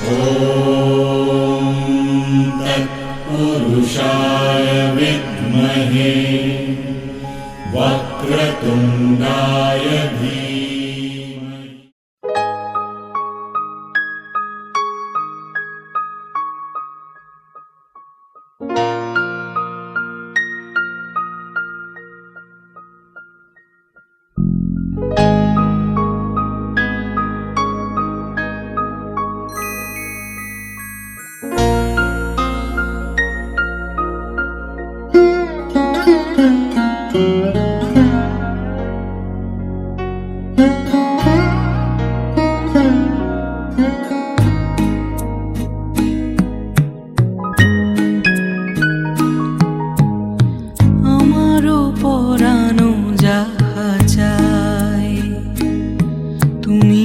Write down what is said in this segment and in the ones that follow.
ॐ तत्पुरुषाय विद्महे वक्रतुण्डाय धीमहि। আমারও পরানো যাহা চাই তুমি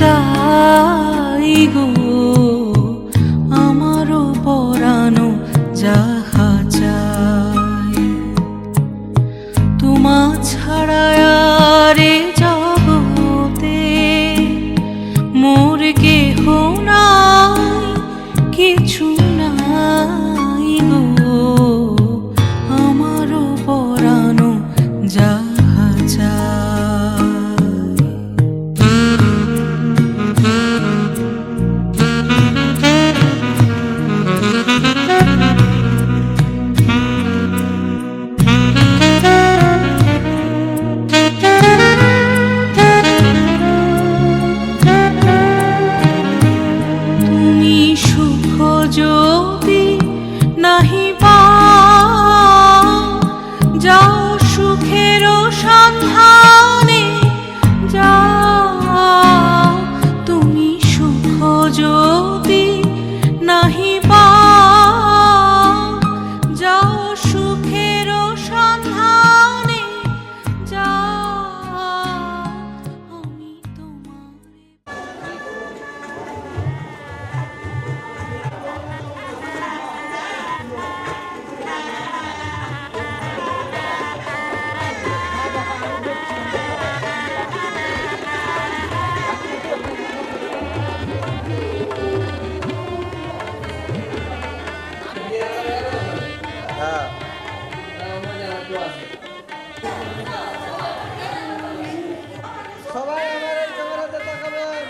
তাই গো। আমারও পরানো যাহা চাই তোমা ছাড়া আর এ জগতে মোর কেহ নাই, কিছু নাই গো। আমারও পরানো যাহা চাই। তুমি সুখ যদি নাহি পাও, যাও সুখের সন্ধানে যাও। তুমি সুখ যদি নাহি পাও, যাও সুখের সন্ধানে যাও। আমি তোমার সবাই আমার এই ক্যামেরাতে তাকাবেন।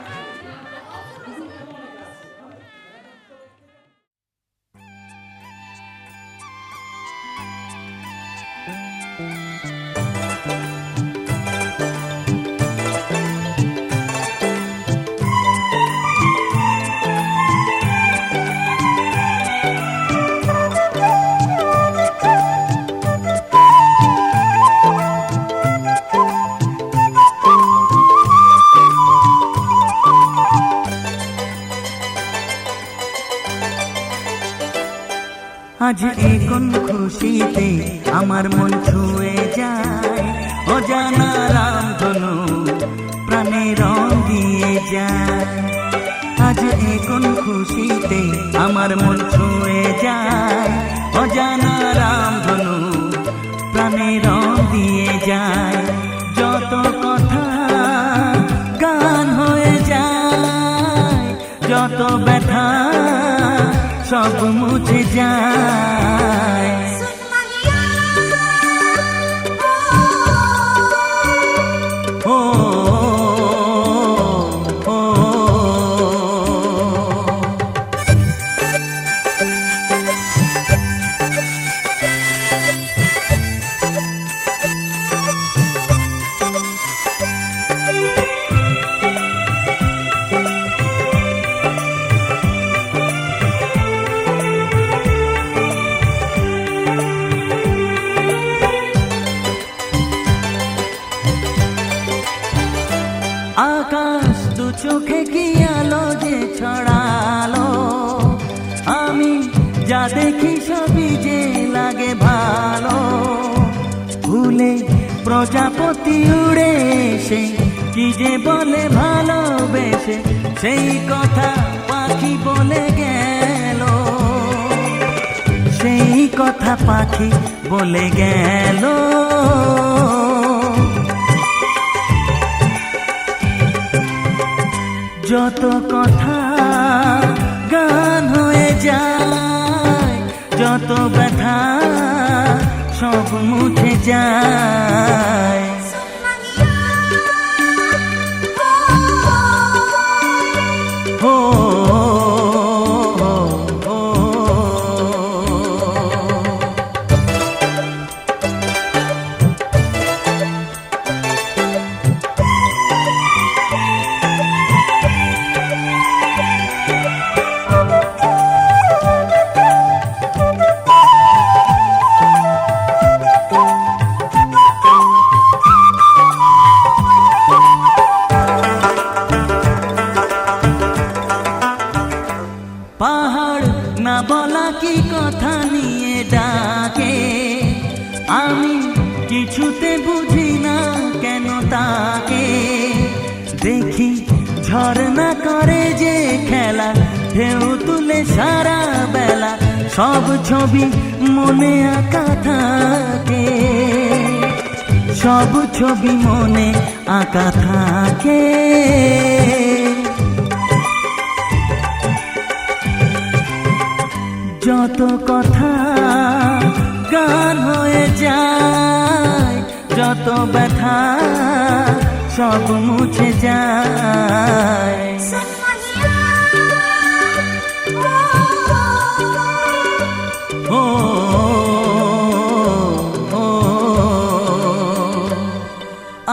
আজ এখন খুশিতে আমার মন ছুঁয়ে যায়, অজানা রামধনু প্রাণে রং দিয়ে যায়। আজ এখন খুশিতে আমার মন ছুঁয়ে যায়, অজানা রামধনু প্রাণে রং দিয়ে যায়। যত কথা গান হয়ে যায়, যত ব্যথা সব মুছে যায়। ও ও আকাশ দু চোখে কি আলো যে ছড়ালো, আমি যা দেখি সবই যে লাগে ভালো। ভুলে প্রজাপতি উড়ে এসে কি যে বলে ভালোবেসে, সেই কথা পাখি বলে গেল, সেই কথা পাখি বলে গেল। যত কথা গান হয়ে যায়, যত ব্যথা সব মুছে যায়। ও পাহাড় না বলা কি কথা নিয়ে ডাকে, আমি কিছুতে বুঝি না কেন তাকে। দেখি ঝর্ণা করে যে খেলা, ঢেউ তুলে সারা বেলা, সব ছবি মনে আঁকা থাকে, সব ছবি মনে আঁকা থাকে। যত কথা গান হয়ে যায়, যত ব্যথা সব মুছে যায়। ও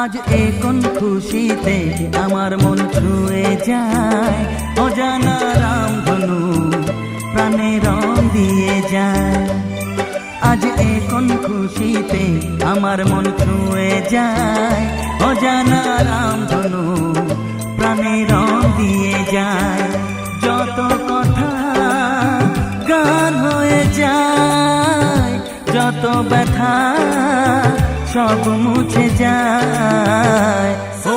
আজ এ কোন খুশিতে আমার মন ছুঁয়ে যায়, অজানা রামধনু প্রাণে রং দিয়ে যায়। আজ এ কোন খুশিতে আমার মন ছুঁয়ে যায়, অজানা রামধনু প্রাণে রং দিয়ে যায়। যত কথা গান হয়ে যায়, যত ব্যথা সব মুছে যায়। ও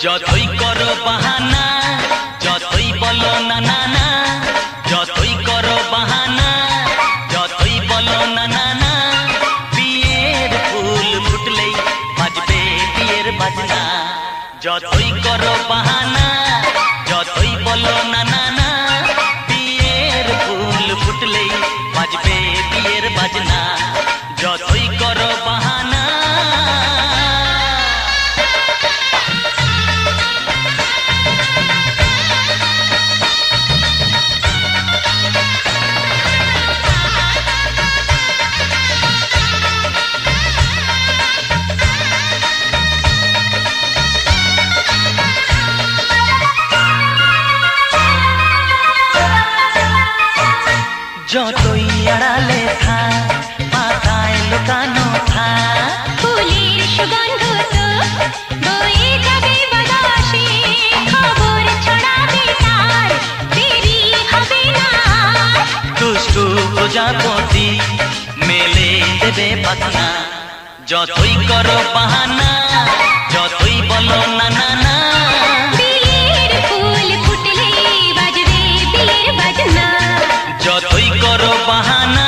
যতই করো বাহানা, যতই বলো না না না, যতই করো বাহানা, যতই বলো না না না, বিয়ের ফুল ফুটলেই বাজবে বিয়ের বাজনা। যতই করো বাহানা, যতই বলো না না না, বিয়ের ফুল ফুটলেই বাজবে বিয়ের বাজনা। যতই করো বাহানা। যতই আড়ালে থাক, পাতায় লুকানো থাক, ফুলের সুগন্ধ তো বয়ে যাবে বাতাসে, খবর ছড়াবে তার, দেরি হবে না। দুষ্টু প্রজাপতি মেলে দেবে পাখনা। যতই করো বাহানা, যতই বলো না না না, বিয়ের ফুল ফুটলে বাজবে বিয়ের বাজনা। যতই করো বাহানা।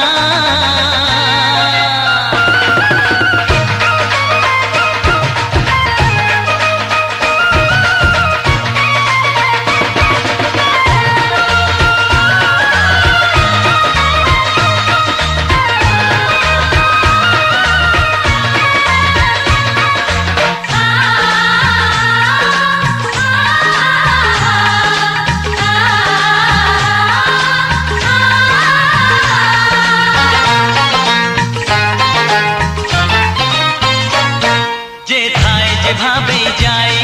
যেভাবেই যাই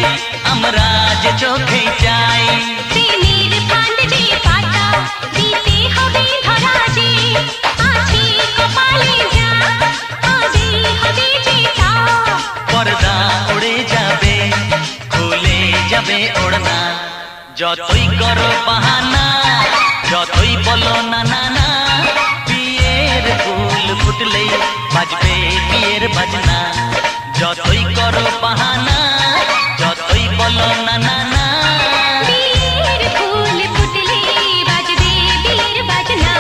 আমরা যে চোখে চাই প্রেমের ফান্ড যে পাতা দিতে হবে ধরা যে আছে কপালে যা হবে হবে যেটা পর্দা উড়ে যাবে খুলে যাবে ওড়না যতই করো বাহানা যতই বলো না না না বিয়ের ফুল ফুটলেই বাজবে বিয়ের বাজনা যতই করো বাহানা যতই বলো না না না বিয়ের ফুল ফুটলে বাজবে বিয়ের বাজনা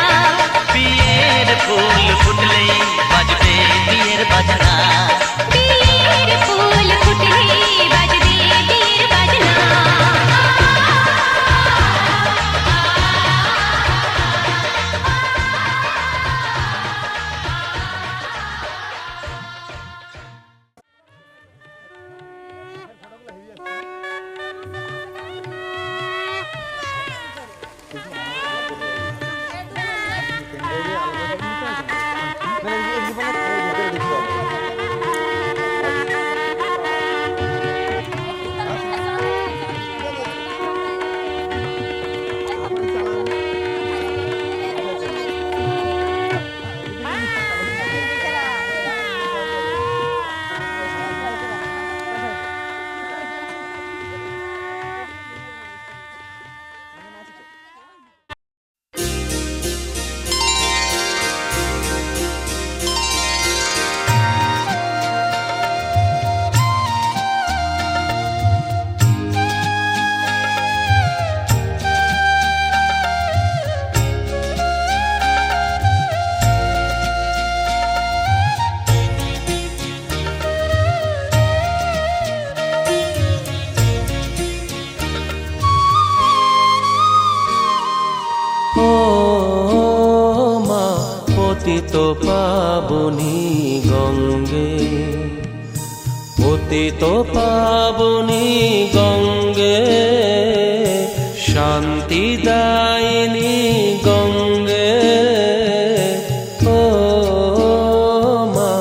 বিয়ের ফুল ফুটলেই বাজবে বিয়ের বাজনা বিয়ের ফুল ফুটলে বাজবে বিয়ের বাজনা ও মা পতিত পাবনী গঙ্গে পতিত পাবনী গঙ্গে শান্তিদায়িনী গঙ্গে ও মা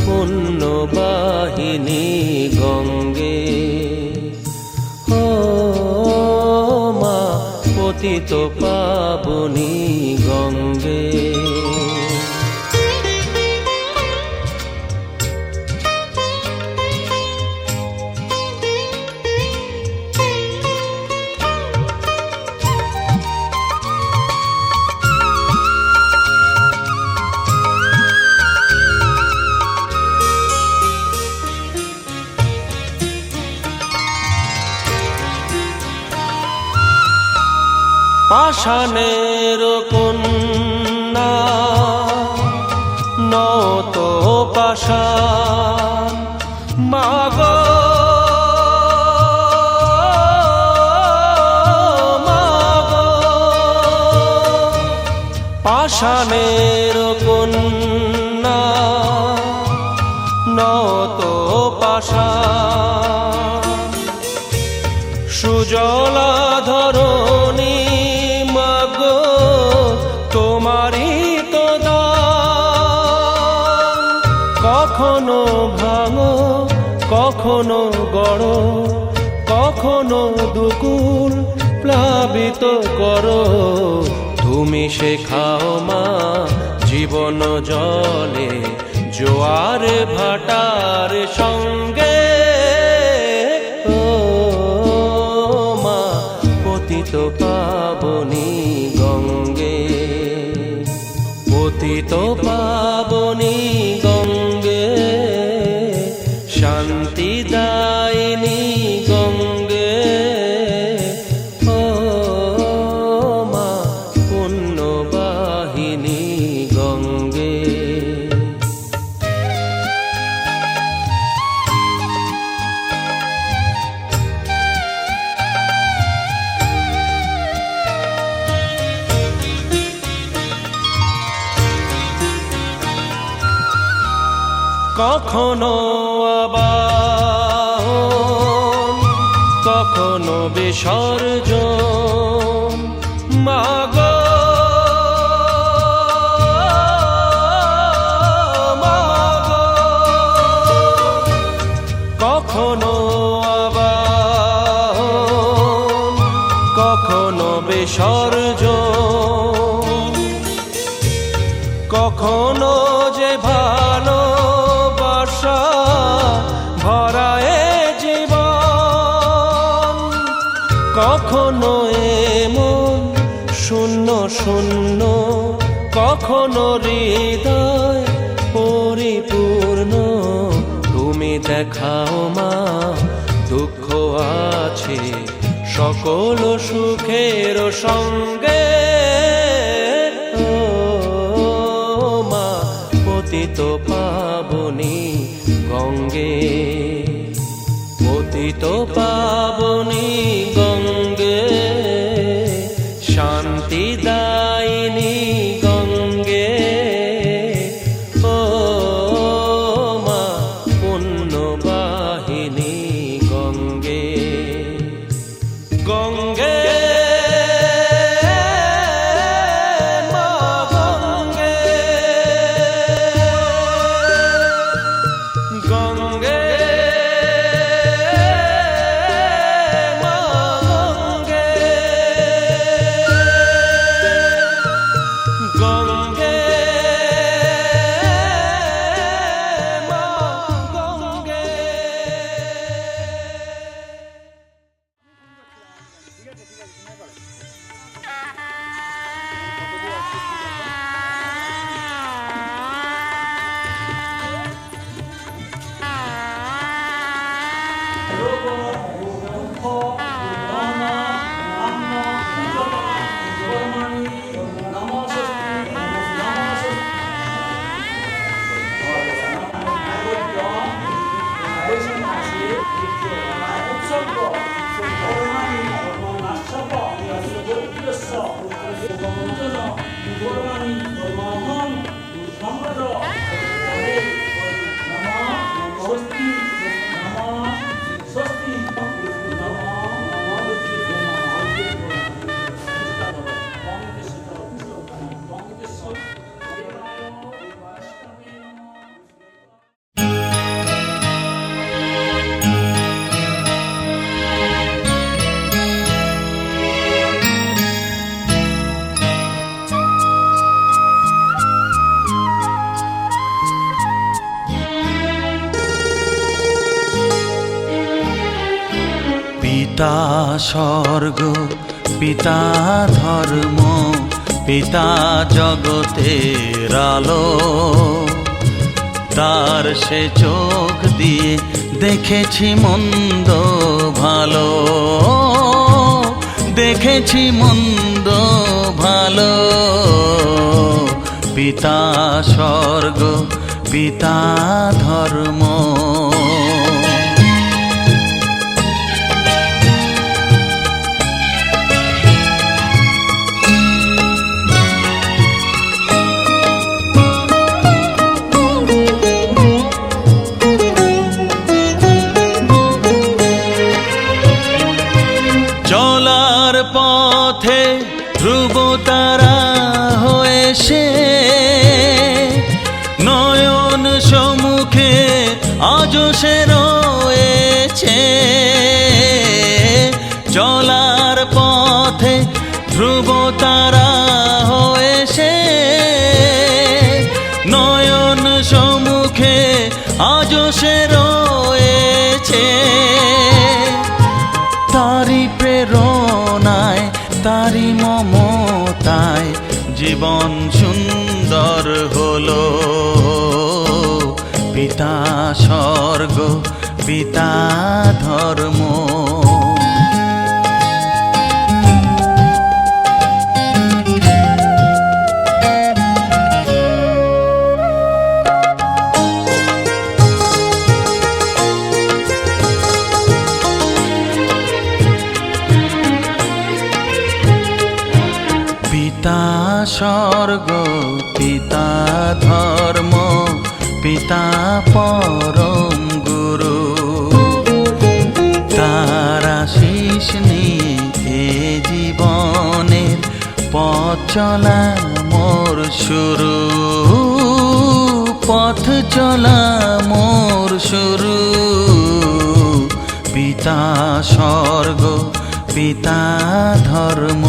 পুণ্যবাহিনী গঙ্গে ও মা পতিত পাবনী গঙ্গে পাষাণের কন্যা নত পাষাণ মাগো মাগো পাষাণের কন্যা নত পাষাণ সুজলা ধরণী মাগো তোমারই তো দান কখনো ভাঙো কখনো গড়ো কখনো দুকুল প্লাবিত করো তুমি শেখাও মা জীবন জলে জোয়ার ভাটার সঙ্গে ও মা পতিত পাবনী গঙ্গে পতিত পাবনী গঙ্গে শান্তিদায়িনী গঙ্গে ও মা পুণ্যবাহিনী গঙ্গে কখনো আবাহন কখনো বিসর্জন মাগো মাগো কখনো বিসর্জন। কখনো যে ভালোবাসা ভরায় জীবন, কখনো এমন শূন্য শূন্য, কখনো হৃদয় পরিপূর্ণ। তুমি দেখাও মা দুঃখ আছে সকল সুখের সঙ্গে। ও মা পতিত পাবনী গঙ্গে, পতিত পাবনী গঙ্গে, শান্তি দায়িনী গঙ্গে। ও মা পুণ্যবাহিনী গঙ্গে, গঙ্গে মা গঙ্গে, গঙ্গে মা গঙ্গে, গঙ্গে মা গঙ্গে। পিতা স্বর্গ, পিতা ধর্ম, পিতা জগতের আলো। তার সে চোখ দিয়ে দেখেছি মন্দ ভালো, দেখেছি মন্দ ভালো। পিতা স্বর্গ, পিতা ধর্ম। চলার পথে ধ্রুবতারা হয়ে সে নয়ন সম্মুখে আজও সে রয়েছে। চলার পথে ধ্রুবতারা হয়ে সে নয়ন সম্মুখে আজও সে রয়েছে। তারি প্রেরণায়, তারি মমতায় জীবন সুন্দর হলো। পিতা স্বর্গ, পিতা ধর্ম। পিতা স্বর্গ, পিতা ধর্ম, পিতা পরম গুরু। তার আশীষ নিয়ে জীবনের পথ চলা মোর শুরু, পথ চলা মোর শুরু। পিতা স্বর্গ, পিতা ধর্ম।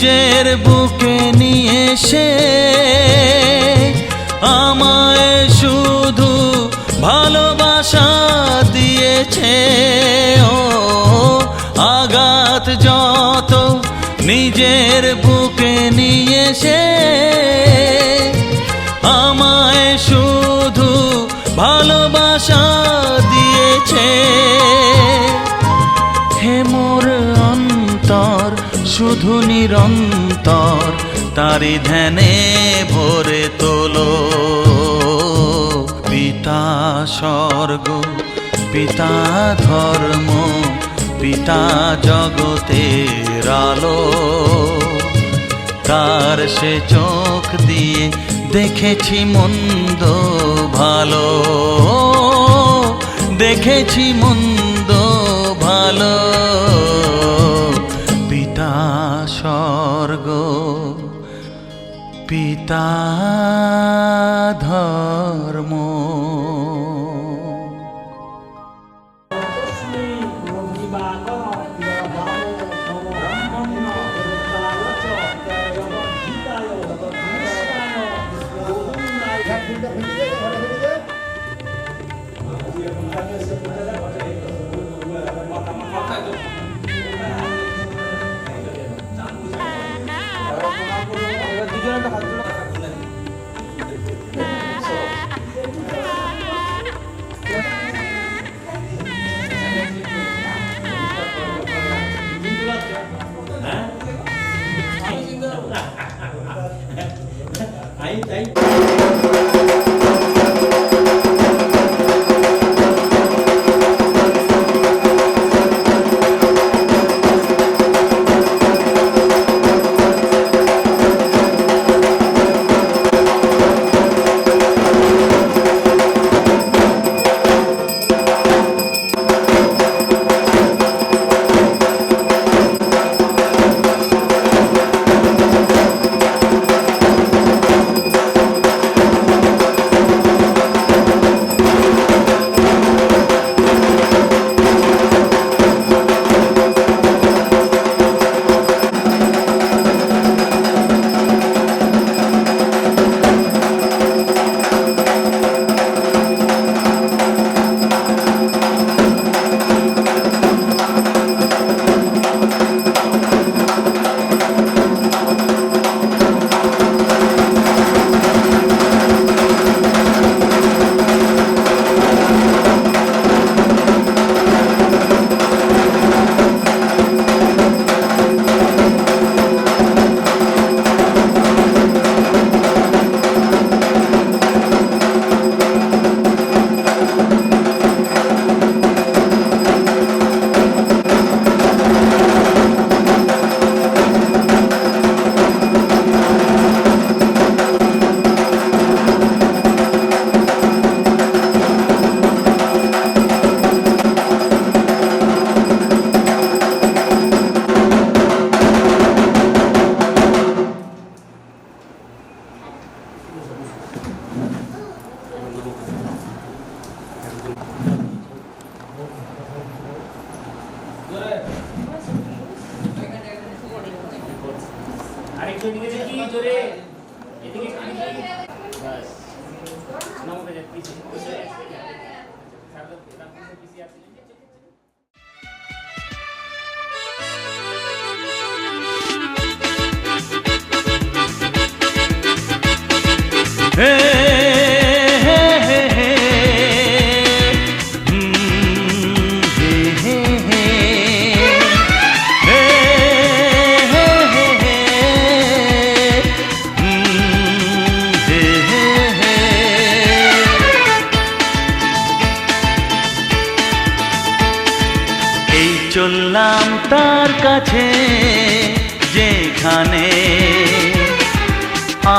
নিজের বুকে নিয়ে সে আমায় শুধু ভালোবাসা দিয়েছে। ও আঘাত যত নিজের বুকে নিয়ে সে আমায় শুধু ভালোবাসা দিয়েছে। হে মোর অন্তর শুধু নিরন্তর তারি ধ্যানে ভরে তোলো। পিতা স্বর্গ পিতা ধর্ম পিতা জগতের আলো, তার সে চোখ দিয়ে দেখেছি মন্দ ভালো, দেখেছি মন্দ ভালো। পিতা স্বর্গ পিতা ধর্ম। চললাম তার কাছে যেখানে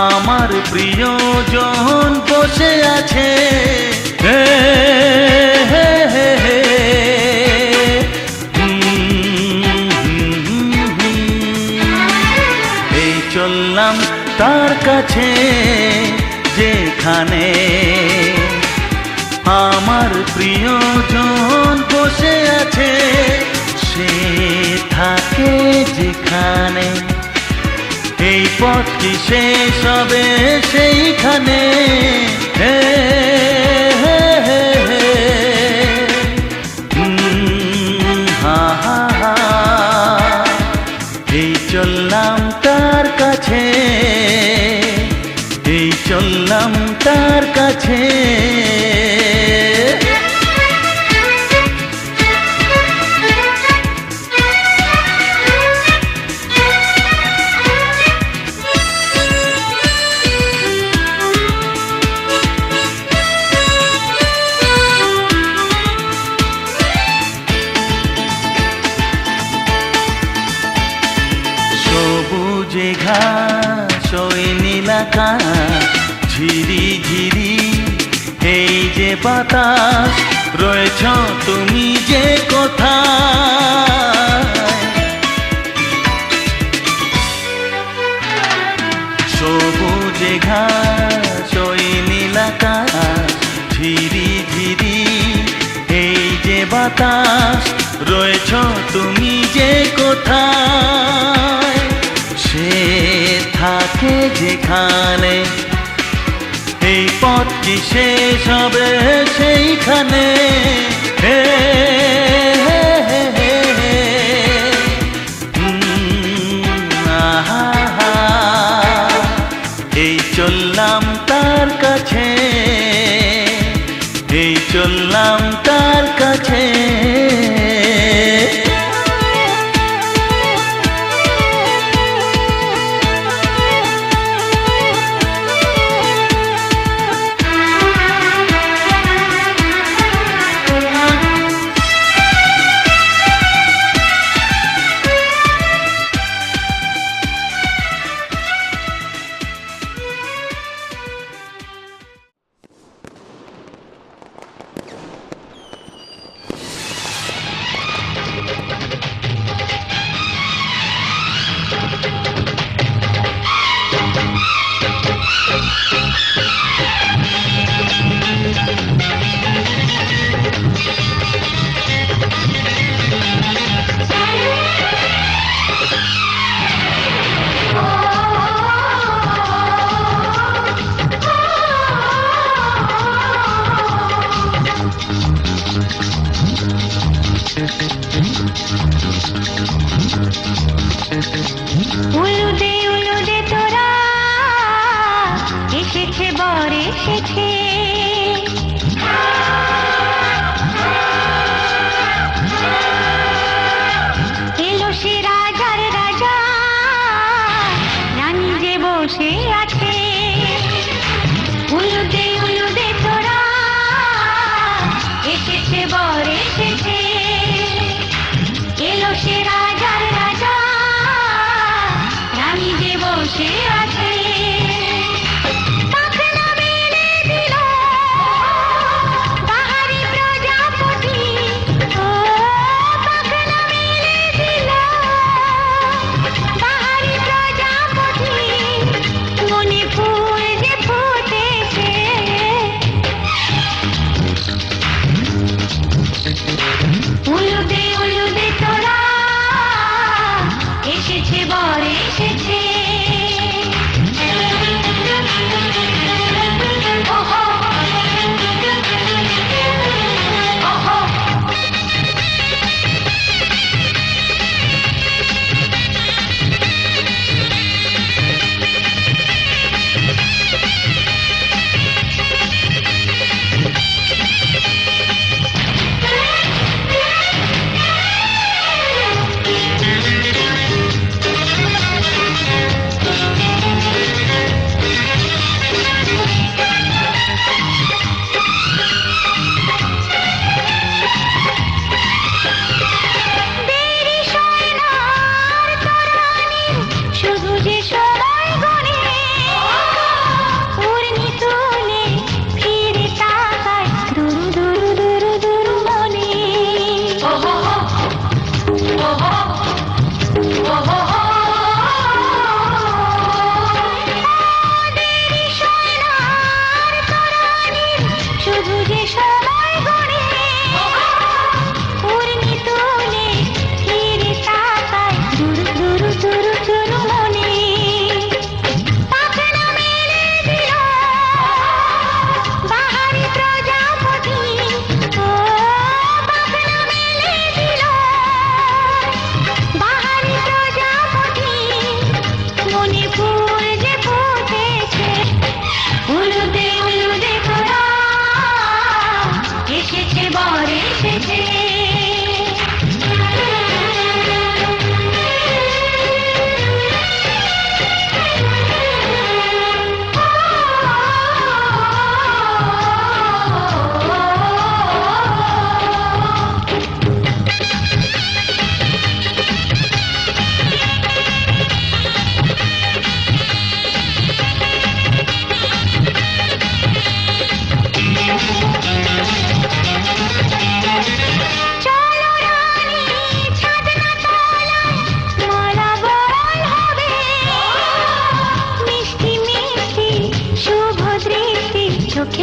আমার প্রিয়জন বসে আছে। হে হে হে হে এই চললাম তার কাছে যেখানে আমার প্রিয়জন বসে আছে। সে থাকে যেখানে এই পথ কি শেষ হবে সেইখানে? হে হে হে হে। হা হা হা। এই চললাম তার কাছে, এই চললাম তার কাছে। সবুজে ঘাস ওই নীল আকাশ, ঝিরি ঝিরি এই যে বাতাস, রয়েছ তুমি যে কোথায়? সবুজে ঘাস ওই নীল আকাশ, ঝিরি ঝিরি এই যে বাতাস, রয়েছ তুমি যে কোথায়? সে থাকে যেখানে, এই পথ কি শেষ হবে সেইখানে? হে হে হে হে হে। আহা হা। এই চললাম তার কাছে, এই চললাম তার কাছে। উলুদে তোরা এসেছে বর এসেছে, এলো সে রাজার রাজা, রানী যে বসে আছে। উলুদে তোরা এসেছে বর এসেছে, এলো সে রাজার রাজা, রানী যে বসে আছে। পাখনা মেলে দিল পাহাড়ি প্রজাপতি, ও পাখনা মেলে দিল পাহাড়ি প্রজাপতি, মনে ফুল যে ফুটেছে। উলুদে তোরা এসেছে বর এসেছে।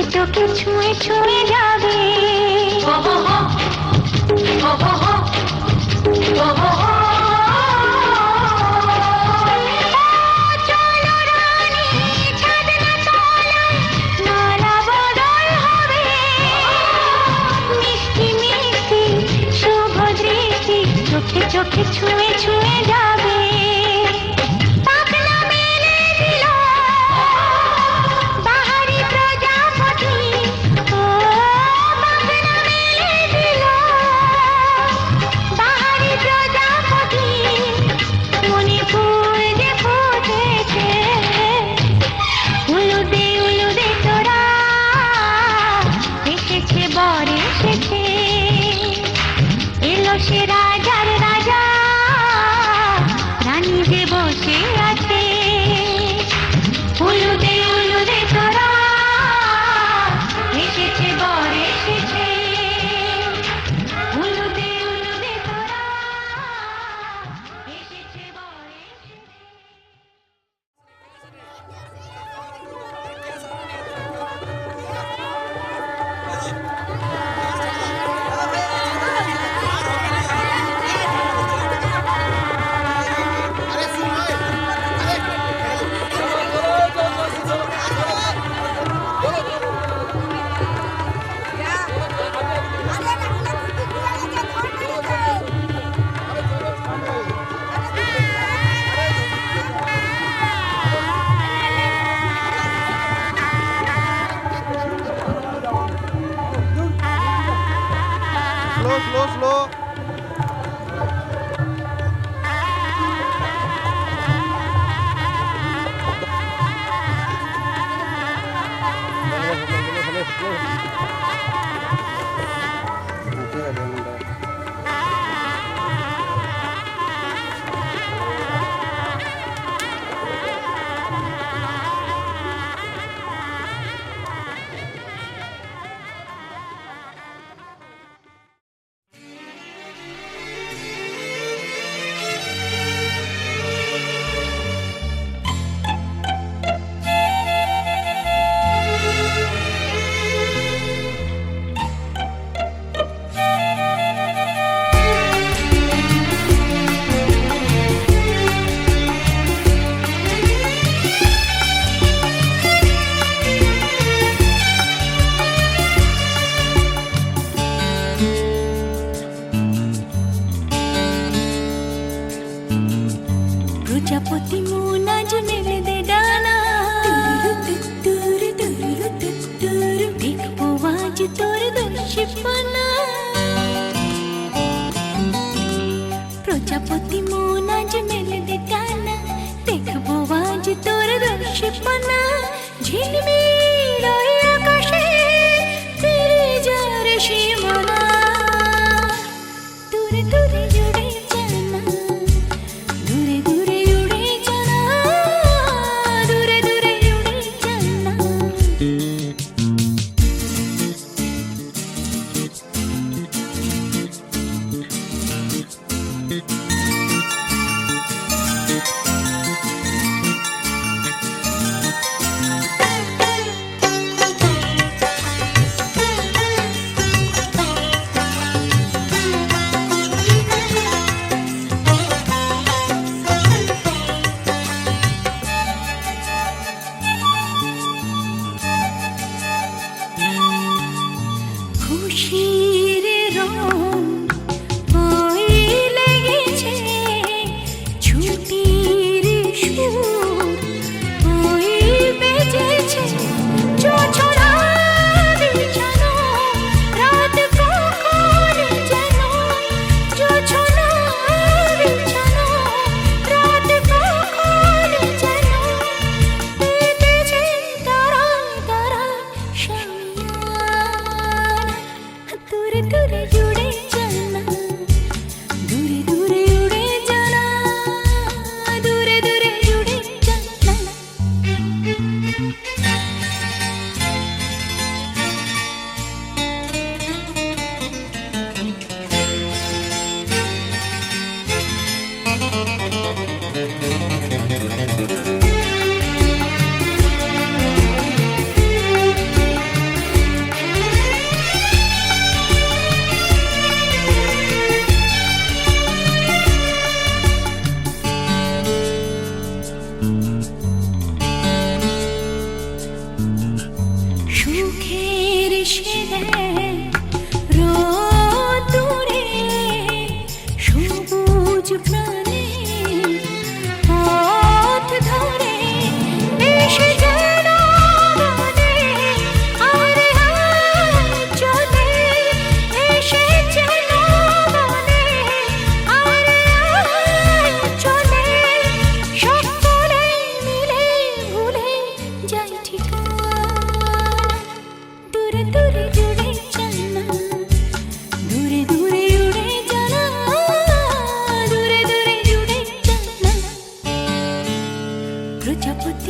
চোখে চোখে ছুঁয়ে ছুঁয়ে যাবে চলো রানী ছাদনা তলায় নালা বদল হবে মিষ্টি মিষ্টি শুভ দৃষ্টি চোখে চোখে ছুঁয়ে ছুঁয়ে যাবে পাখনা মেলে দিল বাহারি প্রজাপতি ও পাখনা মেলে দিল বাহারি প্রজাপতি মনে ফুল যে ফুটেছে উলুদে তোরা এসেছে বর এসেছে এলো সে রাজার রাজা রানী যে বসে আছে উলুদে তোরা এসেছে বর এসেছে উলুদে তোরা এসেছে বর এসেছে স্লো স্লো স্লো প্রজাপতি মন আজ মেলে দে ডানা দেখবো আজ তোর দর্শিপানা প্রজাপতি মন আজ মেলে দে ডানা দেখবো আজ তোর দর্শিপানা ঝিলমিল ওই আকাশে ফিরে যার সীমানা দূরে দূরে জুড়ে জানা দূরে দূরে উড়ে জানা দূরে দূরে উড়ে জানা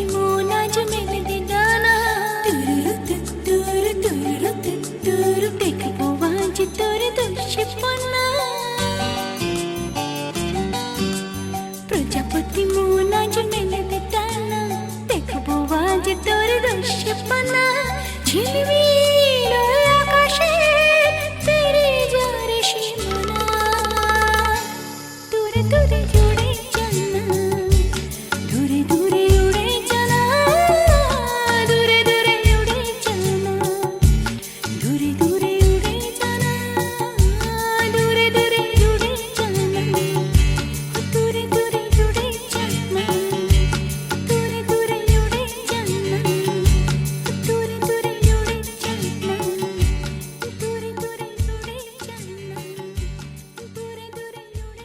প্রজাপতি মন আজ মেলে দে ডানা তুরু তুরু তুরু তুরু দেখবো আজ তোর দুষ্পনা প্রজাপতি মন আজ মেলে দে ডানা দেখবো আজ তোর দুষ্পনা ঝিলমিল আকাশে তেরে যারে সীমানা দূরে দূরে জুড়ে জানা দূরে দূরে উড়ে জানা দূরে দূরে উড়ে জানা দূরে দূরে উড়ে জানা দূরে দূরে উড়ে জানা দূরে দূরে উড়ে জানা দূরে দূরে উড়ে জানা দূরে দূরে উড়ে জানা দূরে দূরে উড়ে জানা দূরে দূরে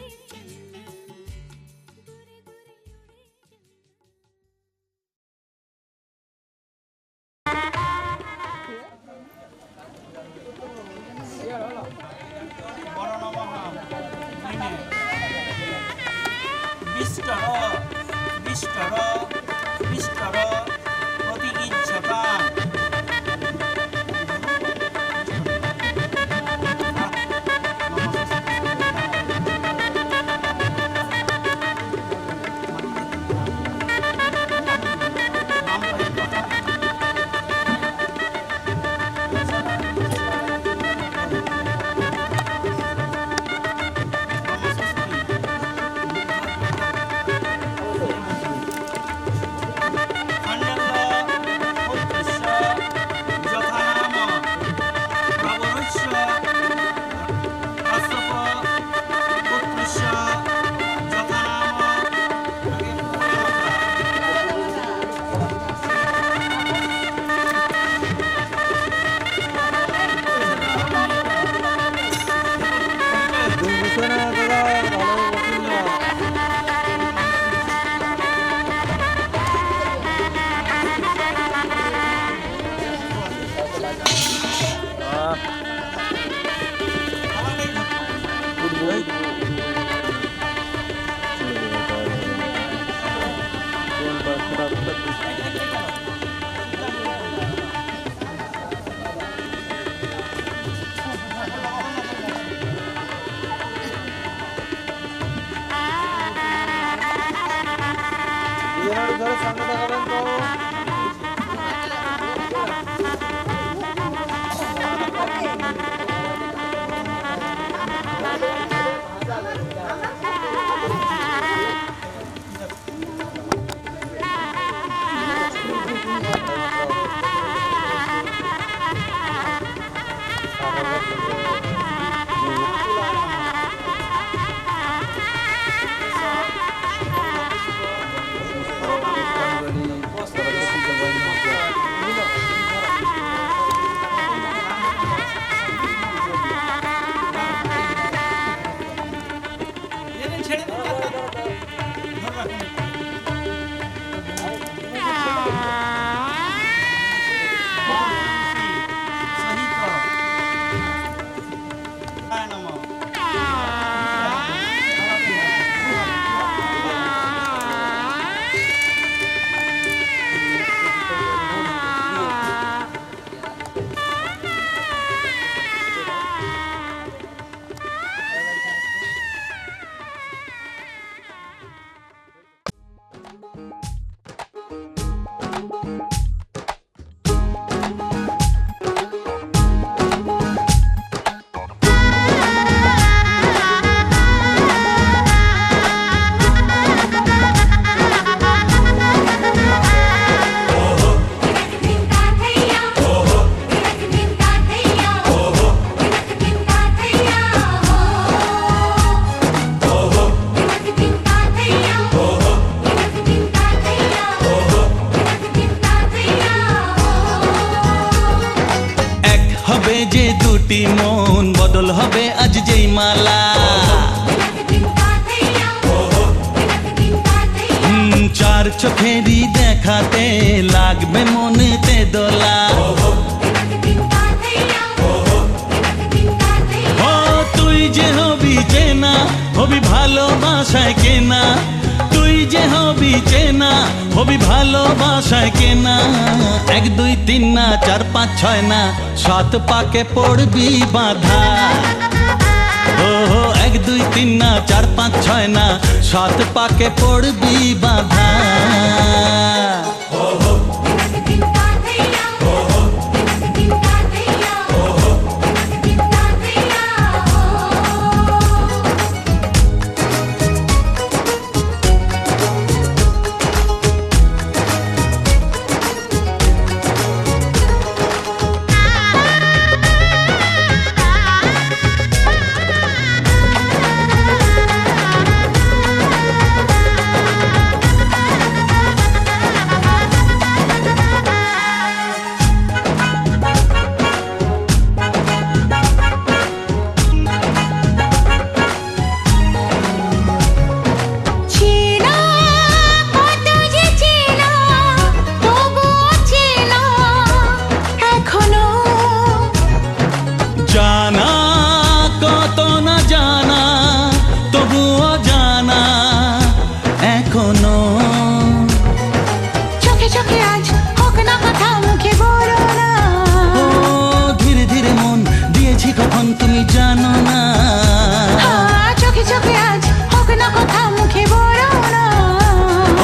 দুটি মন বদল হবে আজ যেই মালা চার চোখেরই দেখাতে লাগবে মনেতে দোলা ও তুই যে হবি চেনা হবি ভালোবাসায় কেনা তুই যে হবি চেনা, হবি ভালোবাসায় কেনা। 1 2 3 না 4 5 6 না 7 পাকে পড়বি বাঁধা। ও 1 2 3 না 4 5 6 না 7 পাকে পড়বি বাঁধা। চেনা কত যে চেনা তবুও চেনা এখনো। জানা কত না জানা তবুও জানা এখনো। চোখে চোখে আজ হোক না কথা মুখে বলো না। ও ধীরে ধীরে মন দিয়েছি কখন তুমি জানো না। চোখে চোখে আজ হোক না কথা মুখে বলো না।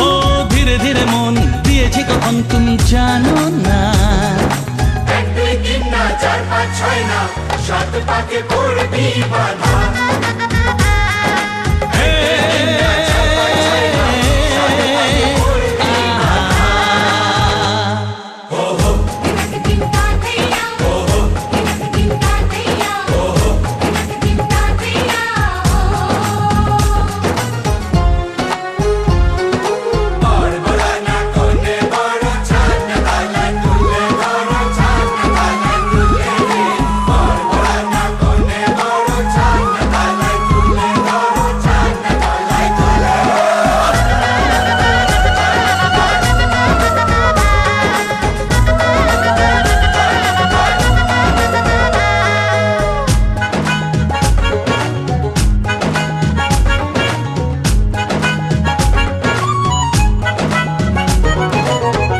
ও ধীরে ধীরে মন দিয়েছি কখন তুমি জানো না। 1 2 3 না 4 5 6 না 7 পাকে পড়বি বাঁধা।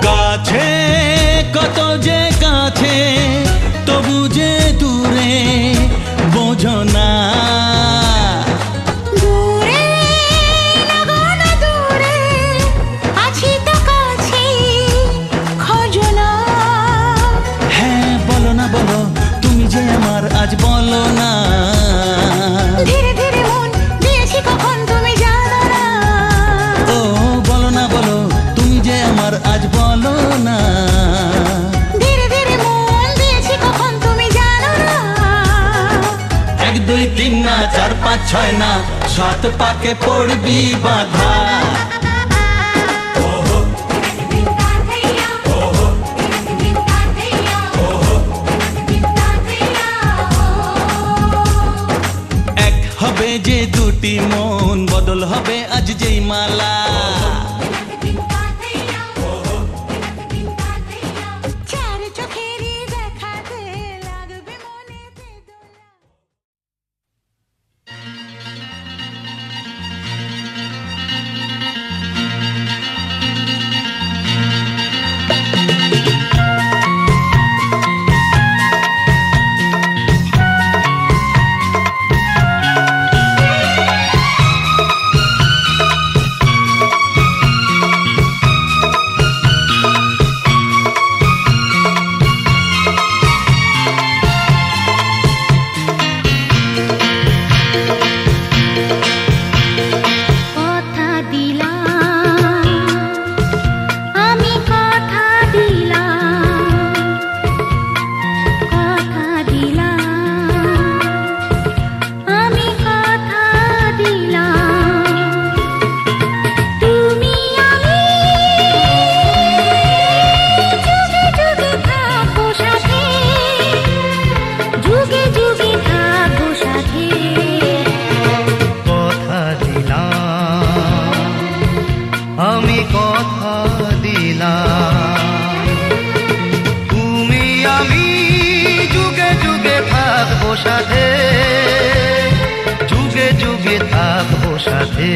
কাছে কত যে কাছে তবু যে দূরে বোঝো না। দূরে লাগো না দূরে আছি তো কাছে খোঁজো না। হ্যাঁ বলো না বলো তুমি যে আমার আজ বলো না। ধীরে ধীরে মন দিয়েছি কখন তুমি জানো না। ও বলো না বলো তুমি যে আমার আজ বলো না। ধীরে ধীরে মন দিয়েছি কখন তুমি জানো না। 1 2 3 না 4 5 6 না 7 পাকে পড়বি বাঁধা। এক হবে যে দুটি মন বদল হবে আজ যেই মালা। চার চোখেরই দেখাতে লাগবে মনেতে দোলা। কথা দিলাম আমি কথা দিলাম। কথা দিলাম আমি কথা দিলাম। তুমি আমি যুগে যুগে থাকবো সাথে। যুগে যুগে থাকবো সাথে। কথা দিলাম আমি কথা দিলাম। তুমি আমি যুগে যুগে থাকবো সাথে। যুগে যুগে থাকবো সাথে।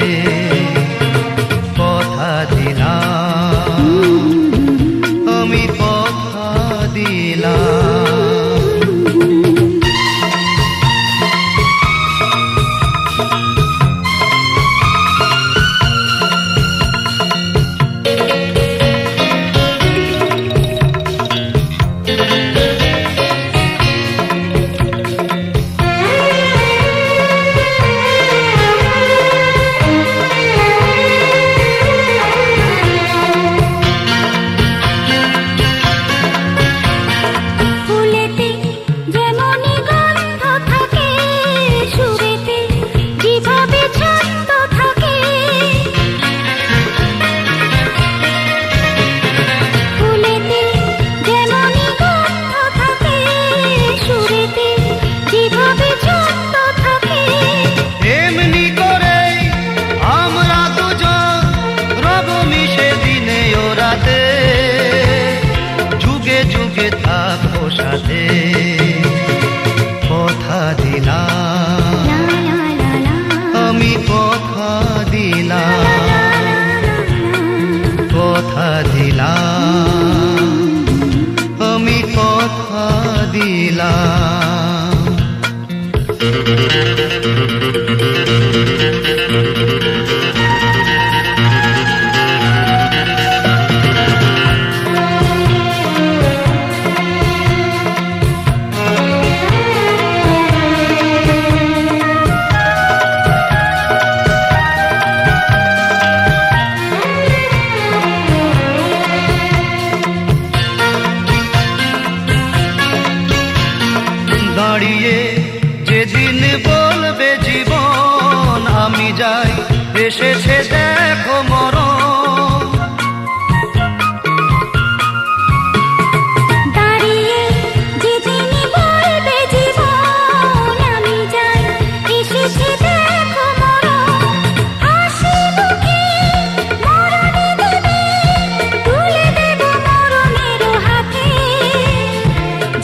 দিলাম, আমি কথা দিলাম। ফুলেতে যেমনই গন্ধ থাকে, সুরেতে যেভাবে ছন্দ থাকে। ফুলেতে যেমনই গন্ধ থাকে, সুরেতে যেভাবে ছন্দ থাকে। এমনি করে আমরা দুজন রব মিশে দিনে ও রাতে, যুগে যুগে থাকবো সাথে, কথা দিলাম, লা লা লা লা, আমি কথা দিলাম, কথা দিলাম, আমি কথা দিলাম। দাঁড়িয়ে যেদিন বলবে জীবন আমি যাই, এসেছে দেখো মরণ। দাঁড়িয়ে যেদিনই বলবে জীবন আমি যাই, এসেছে দেখো মরণ। হাসি মুখে মরণে দেবে, তুলে দেব মরণের হাতে,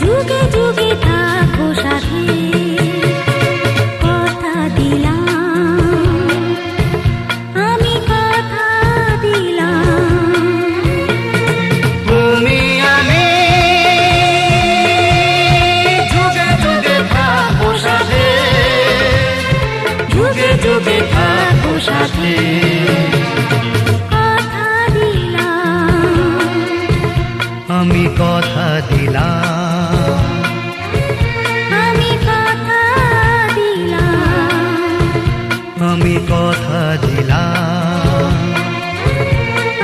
যুগে যুগে থাকবো সাথে, কথা দিলাম, আমি কথা দিলাম। তুমি আমি যুগে যুগে থাকবো সাথে, যুগে যুগে থাকবো সাথে, কথা দিলাম, আমি কথা দিলাম, আমি কথা দিলাম, আমি কথা দিলাম,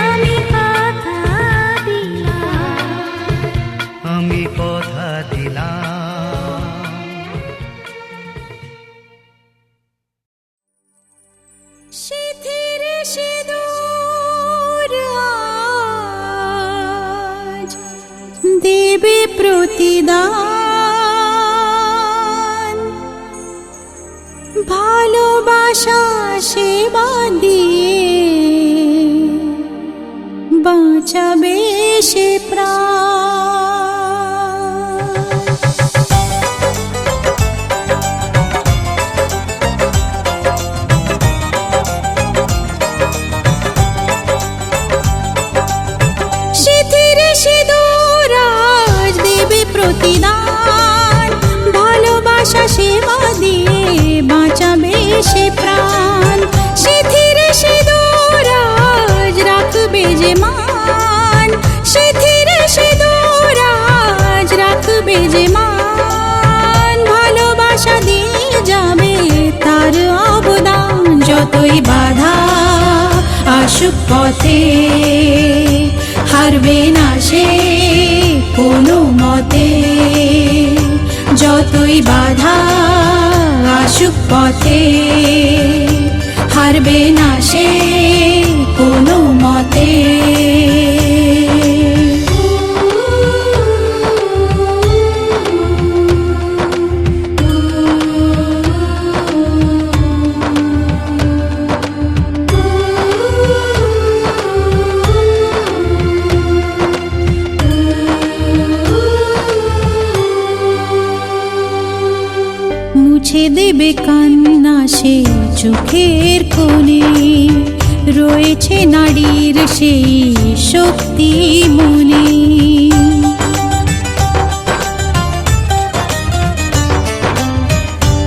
আমি কথা দিলাম। আমি কথা দিলাম। সিঁথির সিঁদুর আজ দেবে প্রতিদান, ভালোবাসা সেবা দিয়ে বাঁচাবে সে প্রাণ। সিঁথির সিঁদুর আজ দেবে প্রতিদান, ভালোবাসা সেবা দিয়ে বাঁচাবে সে প্রাণ। সিঁথির সিঁদুর আজ রাখবে যে মান, সিঁথির সিঁদুর আজ রাখবে যে মান, ভালোবাসা দিয়ে যাবে তার অবদান। যতই বাধা আসুক পথে, হারবে না সে কোনো মতে। যতই বাধা আসুক পথে, হারবে না সে কোনো মতে। মুছে দেবে কান্না সে চোখের কোণে, রয়েছে নারীর সেই শক্তি মনে।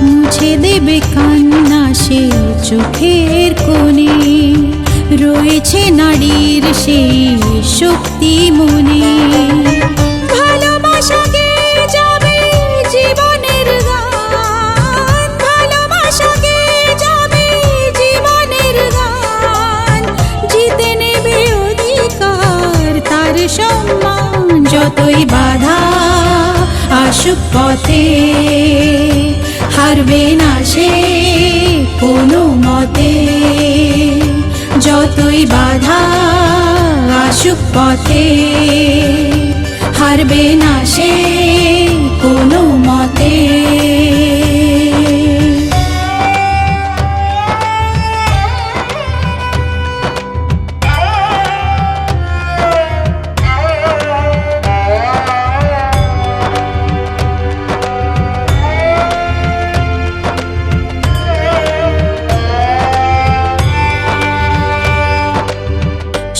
মুছে দেবে কান্না সে চোখের কোণে, রয়েছে নারীর সেই শক্তি মনে। ভালোবাসা গেয়ে যাবে জীবনের গান, ভালোবাসা গেয়ে যাবে জীবনের গান, জিতে নেবে অধিকার তার সম্মান। যতই বাধা আসুক পথে, হারবে না সে কোনো মতে। যতই বাধা আসুক পথে, হারবে না সে কোনো মতে।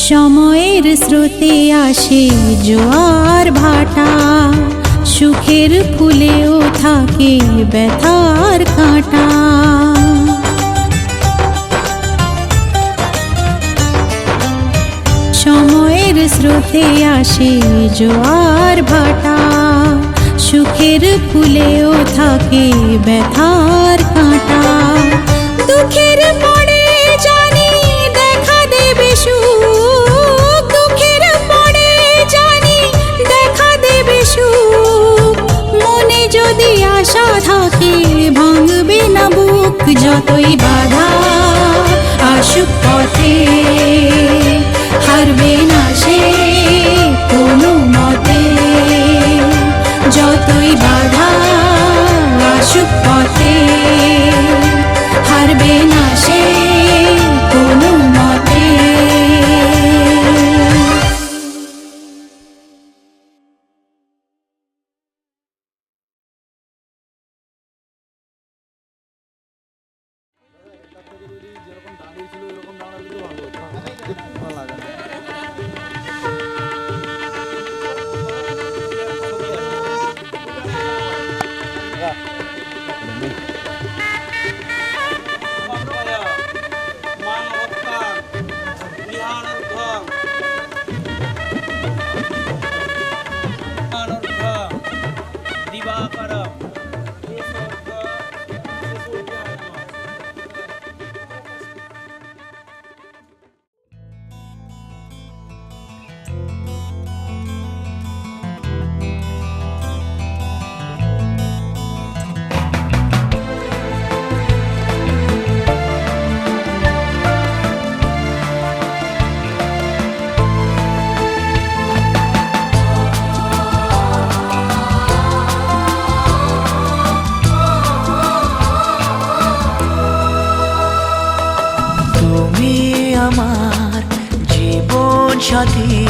সময়ের স্রোতে আসে জোয়ার ভাটা, সুখের ফুলেও থাকে ব্যথার কাঁটা। সময়ের স্রোতে আসে জোয়ার ভাটা, সুখের ফুলেও থাকে ব্যথার কাঁটা। দুঃখের পরে জানি দেখা দেবে সুখ, দুঃখের পরে জানি দেখা দেবে সুখ। মনে যদি আশা থাকে ভাঙবে না বুক। যতই বাধা আসুক পথে, হারবে না সে কোনো মতে। যতই বাধা আসুক পথে, হারবে না সে কোনো মতে। সাথী,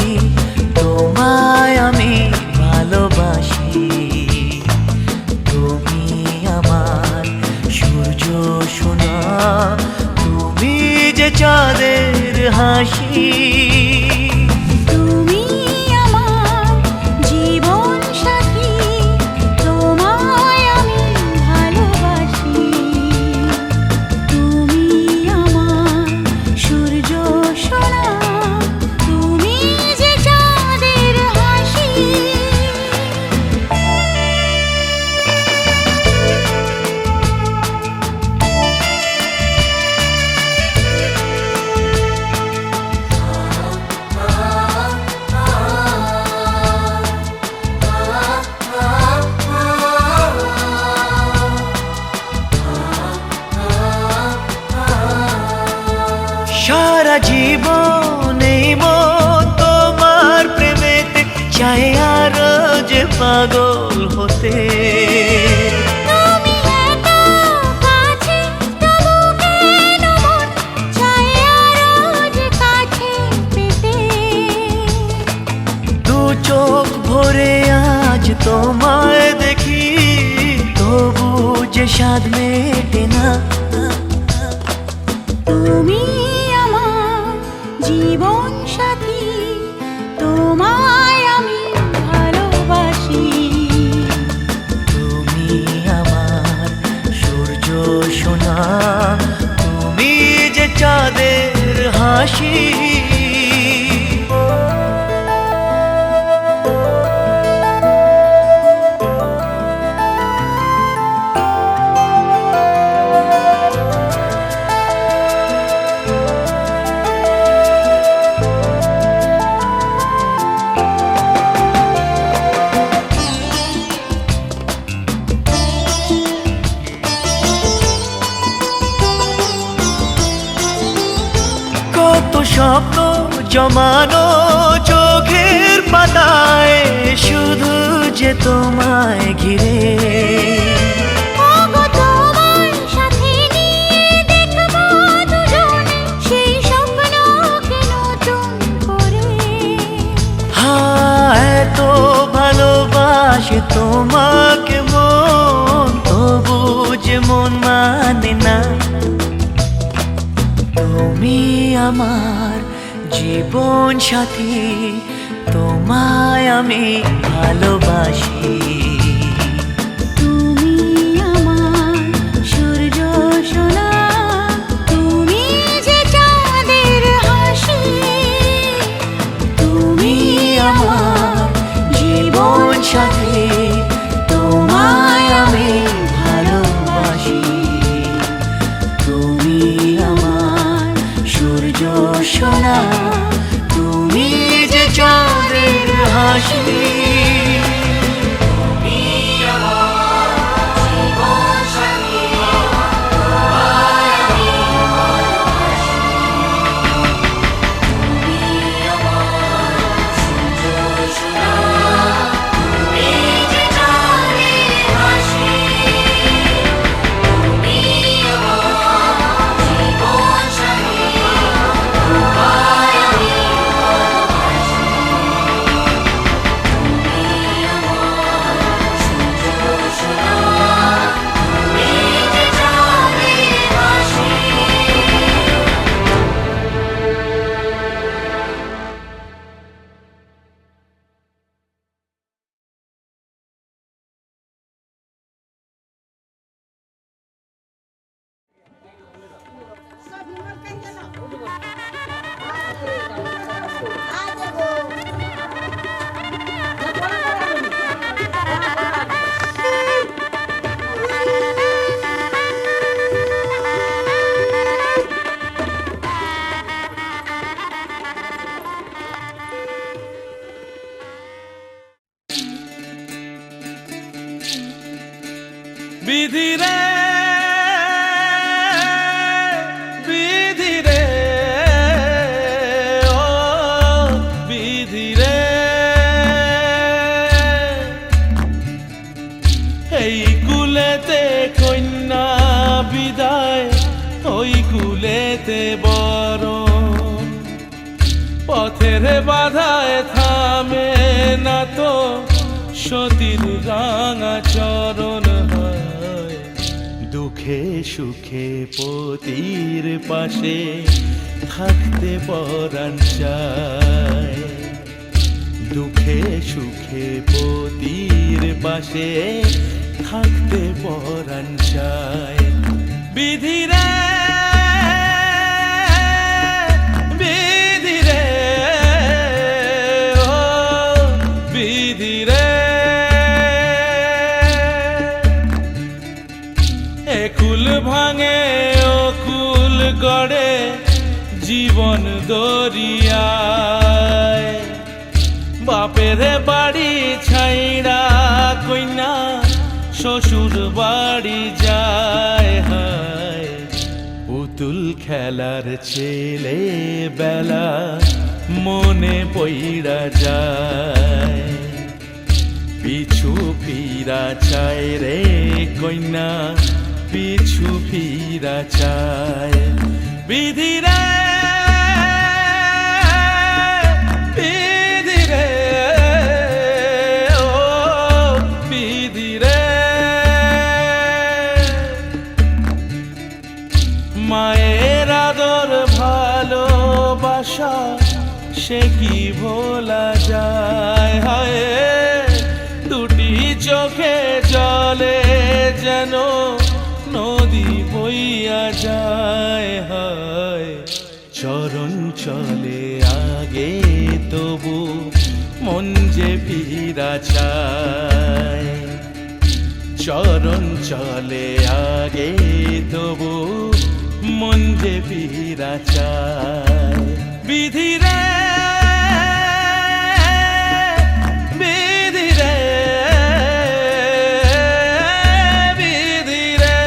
তোমায় আমি ভালোবাসি। তুমি আমার সূর্য সোনা, তুমি যে চাঁদের হাসি। তুমি আমার জীবন সাথী, তোমায় আমি ভালোবাসি। তুমি আমার সূর্য সোনা, তুমি যে চাঁদের হাসি। সারা জীবন এই মন তোমার প্রেমেতে চাই আরো যে পাগল হতে। তুমি এত কাছে তবু কেন মন চাই আরো যে কাছে পেতে। দু চোখ ভরে আজ তোমায় দেখি, তবু যে স্বাদ মেটে না। তুমি আমার জীবন সাথী তোমায় আমি ভালোবাসি। তুমি আমার সূর্য সোনা, তুমি যে চাঁদের হাসি। কত স্বপ্ন জমানো চোখের পাতায়, শুধু যে তোমায় ঘিরে। ওগো তোমার সাথে নিয়ে দেখবো দুজনে সেই স্বপ্নকে নতুন করে। হ্যাঁ, এত ভালোবাসে তোমাকে মন, তবু যে মন মানে না। তুমি আমার জীবন সাথী, তোমায় আমি ভালোবাসি। তুমি আমার সূর্য সোনা, তুমি যে চাঁদের হাসি। তুমি আমার জীবন সাথী, তোমায় আমি ভালোবাসি। তুমি আমার সূর্য সোনা, তুমি যে চাঁদের হাসি। বিধি রে বিধি রে ও বিধি রে, এই কুলেতে কন্যা বিদায়, ওই কুলেতে বরণ। পথের বাধায় থামে না তো সতীর রাঙা চরণ। দুঃখে সুখে পতির পাশে থাকতে পরাণ চায়। দুঃখে সুখে পতির পাশে থাকতে পরাণ চায়। বিধি রে বিধি রে ও বিধি রে, একুল ভাঙে ও কুল গড়ে জীবন দরিয়ায়। বাপের বাড়ি ছাইড়া কইনা শ্বশুর বাড়ি যায়। হায় পুতুল খেলার ছেলে বেলা মনে পইড়া যায়। পিছু ফিরা চায় রে কইনা, পিছু ফিরা চায়। বিধি রে বিধি রে ও বিধি রে, মায়ের আদর ভালোবাসা সে কি ভোলা যায়। হায় দুটি চোখে জলে যেন নদী বইয়া যায়। হায় চরণ চলে আগে তবু মন যে ফিরা চায়। চরণ চলে আগে তবু মন যে ফিরা চায়। বিধি রে বিধি রে বিধি রে।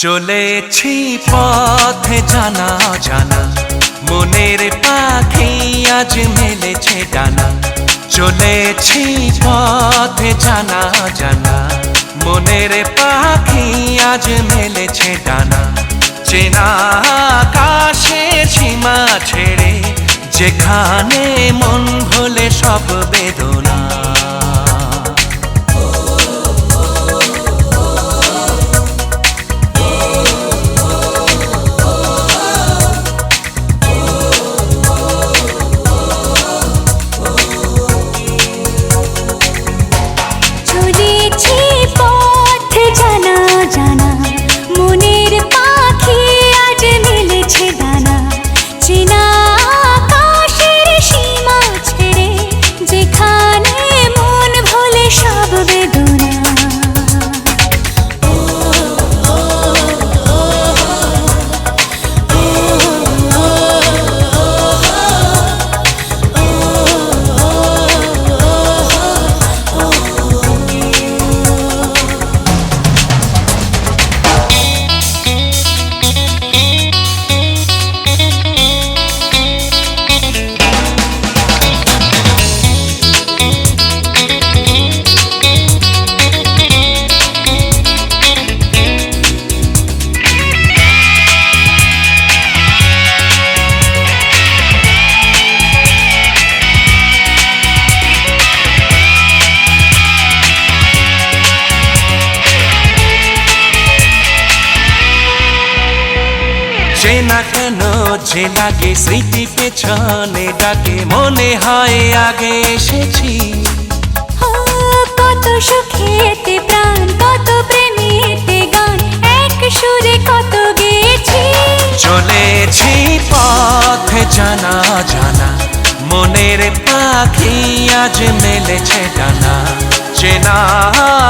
চলেছি পথে জানা জানা মনের পাখি আজ মেলেছে ডানা। চলেছি পথে জানা জানা মনের পাখি আজ মেলেছে ডানা। চেনা আকাশের সীমা ছেড়ে যেখানে মন ভোলে সব বেদনা। চলেছি পথ জানা জানা মনের পাখি আজ মেলেছে ডানা। চেনা আকাশের সীমা ছেড়ে যেখানে মন ভোলে সব বেদনা। চেনা কেন যে লাগে স্মৃতি পেছনে ডাকে মনে হয় আগে এসেছি। কত সুখেতে প্রাণ কত প্রেমেতে গান এক সুরে কত গেছি। চলেছি পথে জানা জানা মনের পাখি আজ মেলেছে ডানা। চেনা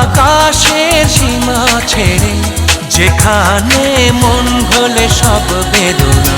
আকাশের সীমা ছেড়ে যেখানে মন ভোলে সব বেদনা।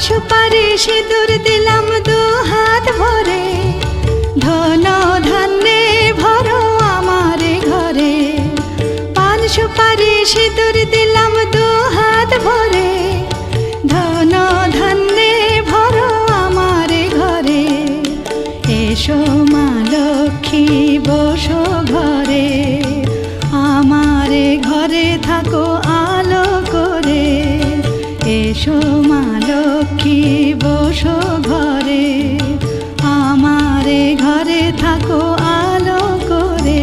সুপারি সিঁদুর দিলাম দু হাত ভরে, ধন ধান্যে ভরো আমার ঘরে। পান সুপারি সিঁদুর দিলাম দু হাত ভরে, ধন ধান্যে ভরো আমার ঘরে। এসো মা লক্ষ্মী বসো ঘরে, আমার ঘরে থাকো আলো করে। এসো মা লক্ষ্মী বসো ঘরে, আমার ঘরে থাকো আলো করে।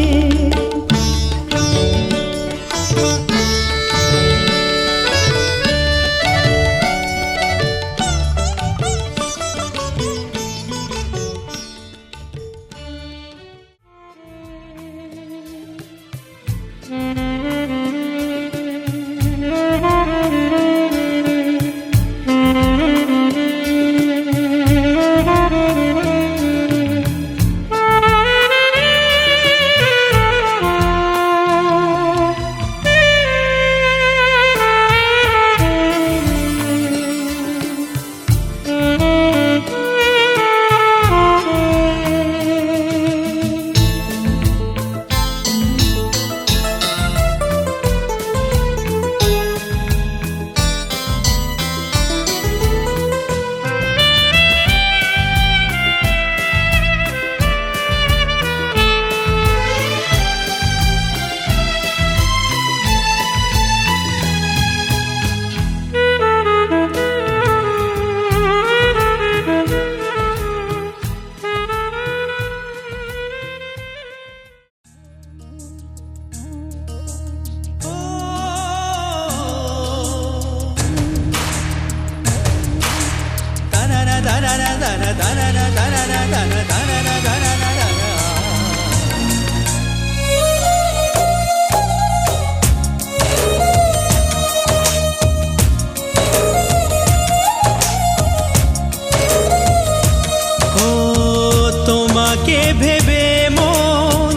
তোমাকে ভেবে মন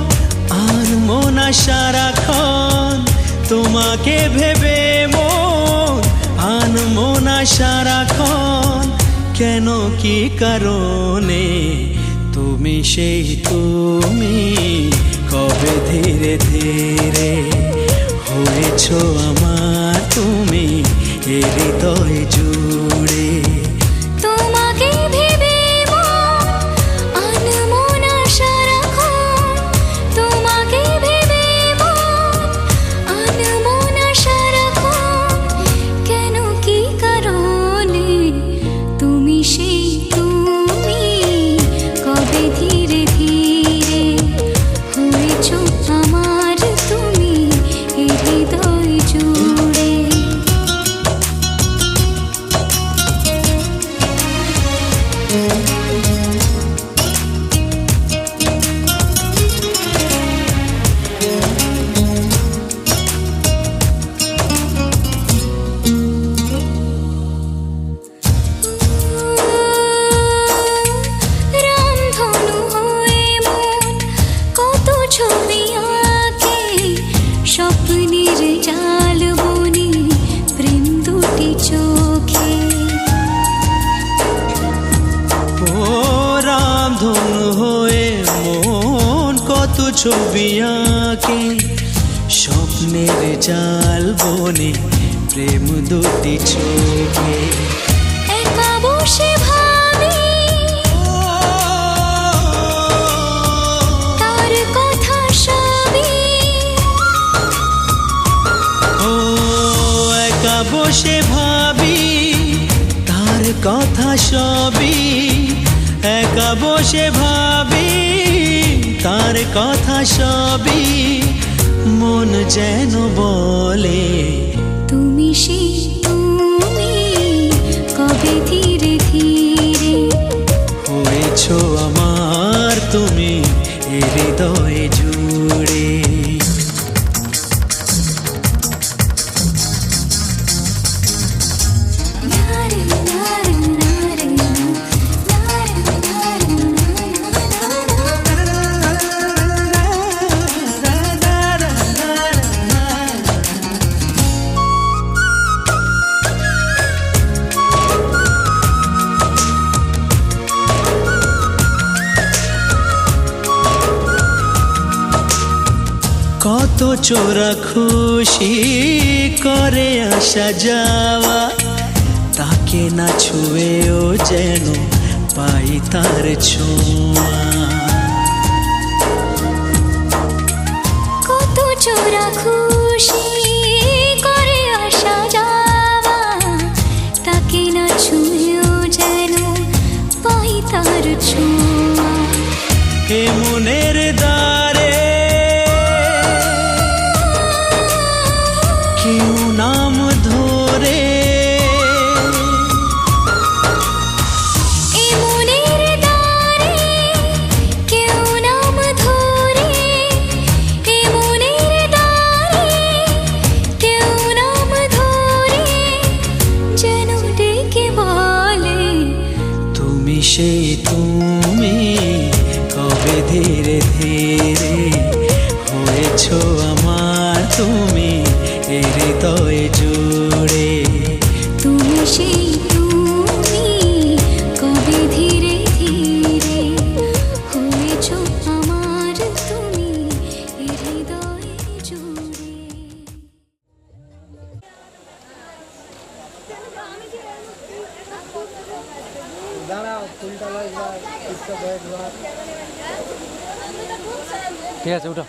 আনমো না সারাক্ষণ, তোমাকে ভেবে মন আনমো না সারাক্ষণ। কেন কি কারণে তুমি সেই তুমি, কবে ধীরে ধীরে হয়েছো আমার তুমি এ হৃদয় জুড়ে। তোমাকে ভেবে মন আনমো না সারাক্ষণ, তোমাকে ভেবে মন আনমো না সারাক্ষণ। কেন কি কারণে তুমি সেই তুমি, কবে ধীরে ধীরে হয়েছো আমার তুমি এ হৃদয় জুড়ে। রামধনু হয়ে মন কত ছবি আঁকে, স্বপ্নের জাল বনে প্রেম দুটি চোখে। ও রামধনু হয়ে মন কত ছবি আঁকে, স্বপ্নের জাল বনে প্রেম দুটি চোখে। একা বসে ভাবি তার কথা সবই, ও একা বসে ভাবি তার কথা সবই, একা বসে ভাবি তার কথা সবই। মন যেন বলে তুমি সেই তুমি, কবে ধীরে ধীরে হয়েছো আমার তুমি এ হৃদয় জুড়ে। কত চোরা খুশি করে আসা যাওয়া, তাকে না ছুঁয়েও যেন পাই তার ছোঁয়া। কত চোরা খুশি করে আসা যাওয়া, তাকে না ছুঁয়েও যেন পাই তার ছোঁয়া। এ মনের দ্বারে কেউ নাম ধরে, এ মনের দ্বারে কেউ নাম ধরে, এ মনের দ্বারে কেউ নাম ধরে, যেন ডেকে বলে তুমি সেই তুমি, কবে ধীরে ধীরে হয়েছো আমার তুমি এই হৃদয়ে জুড়ে। তুমি সেই তুমি, কবে ধীরে ধীরে হয়েছো আমার তুমি এই হৃদয়ে জুড়ে। ঠিক আছে উঠো।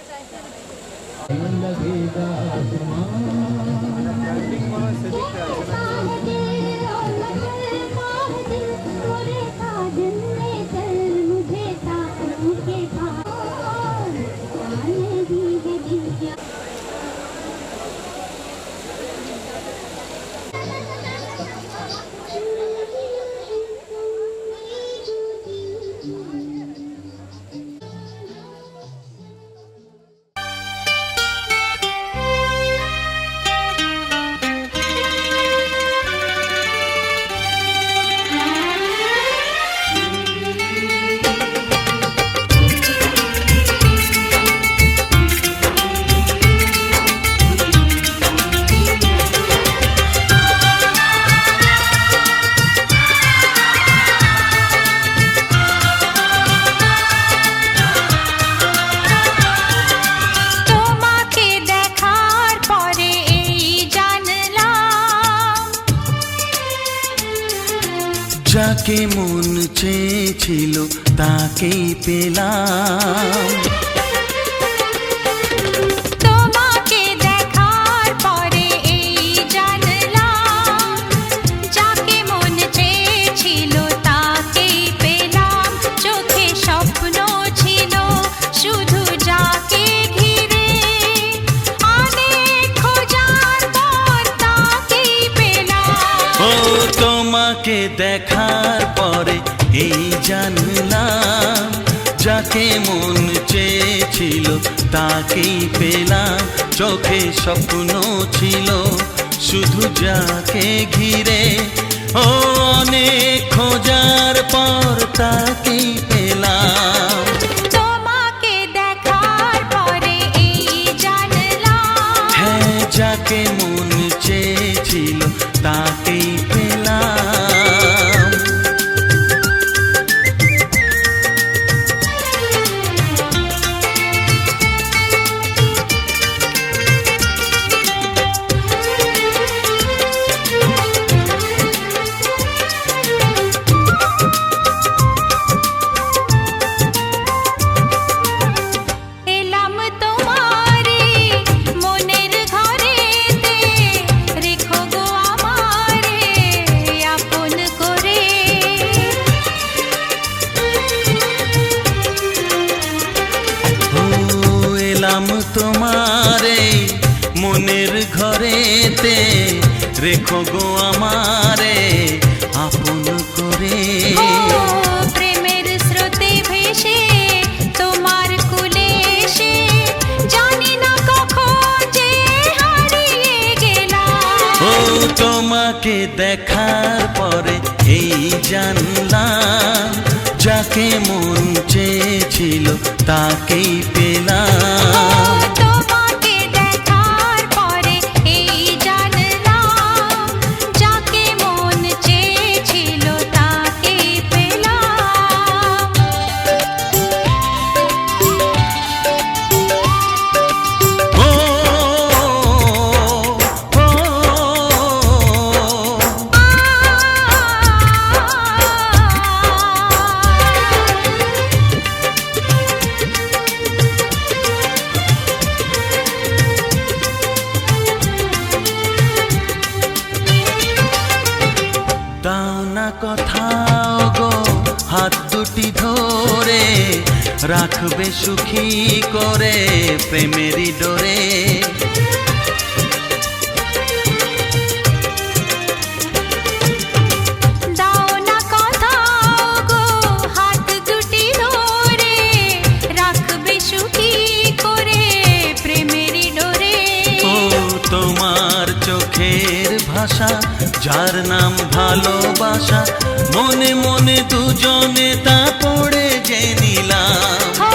যাকে মন চেয়েছিল তাকেই পেলাম, তোমাকে দেখার পরে এই জানলাম, যাকে মন চেয়েছিল তাকেই পেলাম, চোখে স্বপ্ন ছিল শুধু যাকে ঘিরে, অনেক খোঁজার পর তাকেই পেলাম। ও তোমাকে দেখার পরে এই জানলাম, যাকে মন চেয়েছিল তাকেই পেলাম, চোখে স্বপ্ন ছিল শুধু যাকে ঘিরে, ও অনেক খোঁজার পর তাকেই পেলাম। তোমাকে দেখার পরে এই জানলাম, হ্যাঁ যাকে মন চেয়েছিল তাকেই পেলাম। এলাম তোমারে মনের ঘরেতে, রেখো গো আমারে আপন করে। ও এলাম তোমারে মনের ঘরেতে, রেখো গো আমারে আপন করে। ও প্রেমের স্রোতে ভেসে তোমার কুলে এসে, জানি না কখন যে হারিয়ে গেলাম। ও তোমাকে দেখার পরে এই জানলাম, যাকে মন চেয়েছিল তাকেই পেলাম। তোমাকে দেখার পরে এই জানলাম, যাকে মন চেয়েছিল তাকেই পেলাম। ও দাও গো হাত দুটি ধরে, রাখবে সুখী করে প্রেমেরই ডোরে। দাও না কথা গো হাত দুটি ধরে, রাখবে সুখী করে প্রেমেরই ডোরে। ও তোমার চোখের ভাষা, যার নাম ভালোবাসা, মনে মনে দুজনে তা পড়ে যে নিলাম। ও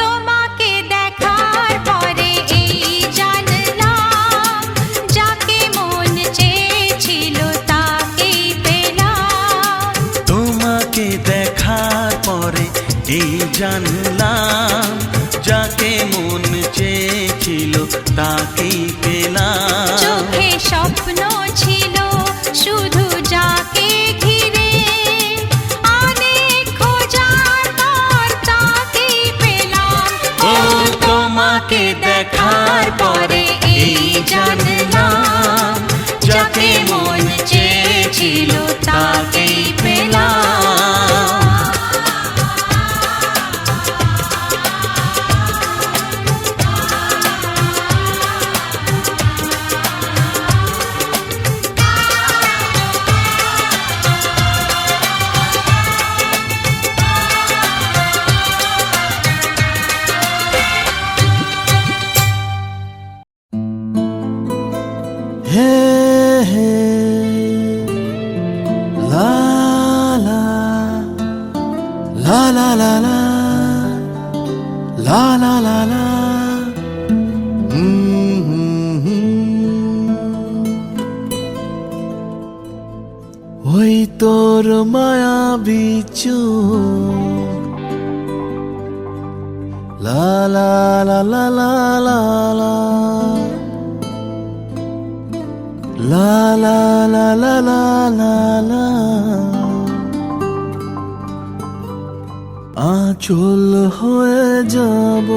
তোমাকে দেখার পরে এই জানলাম, যাকে মন চেয়েছিল তাকেই পেলাম। তোমাকে দেখার পরে এই জানলাম, যাকে মন চেয়েছিল তাকেই পেলাম। চোখে স্বপ্ন ছিল শুধু যাকে ঘিরে, অনেক খোঁজার পর তাকেই পেলাম। ও তোমাকে দেখার পরে এই জানলাম, যাকে মন চেয়েছিল তাকেই পেলাম। হে হে লা লা লা লা লা লা লা লা লা লা ওই তোর মায়াবী চোখ, লা লা লা লা লা লা লা লা লা লা লা লা লা লা, আঁচল হয়ে যাব।